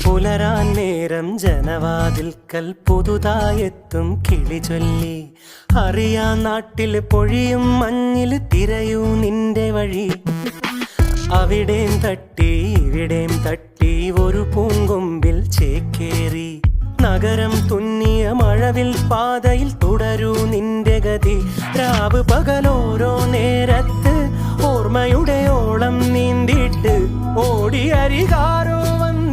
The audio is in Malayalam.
പുലരാൻ നേരം ജനവാതിൽക്കൽ പുതുതായെത്തും കിളി ചൊല്ലി. അറിയാൻ നാട്ടിൽ പൊഴിയും മഞ്ഞിൽ തിരയൂ നിന്റെ വഴി. അവിടേം തട്ടി ഇവിടേം തട്ടി ഒരു പൂങ്കൊമ്പിൽ ചേക്കേറി. നഗരം തുന്നിയ മഴവിൽ പാതയിൽ തുടരൂ നിന്റെ ഗതി. രാവ് പകലോരോ നേരത്ത് ഓർമ്മയുടെ ഓളം നീന്തിട്ട് ഓടിയരികാരോ വന്ന്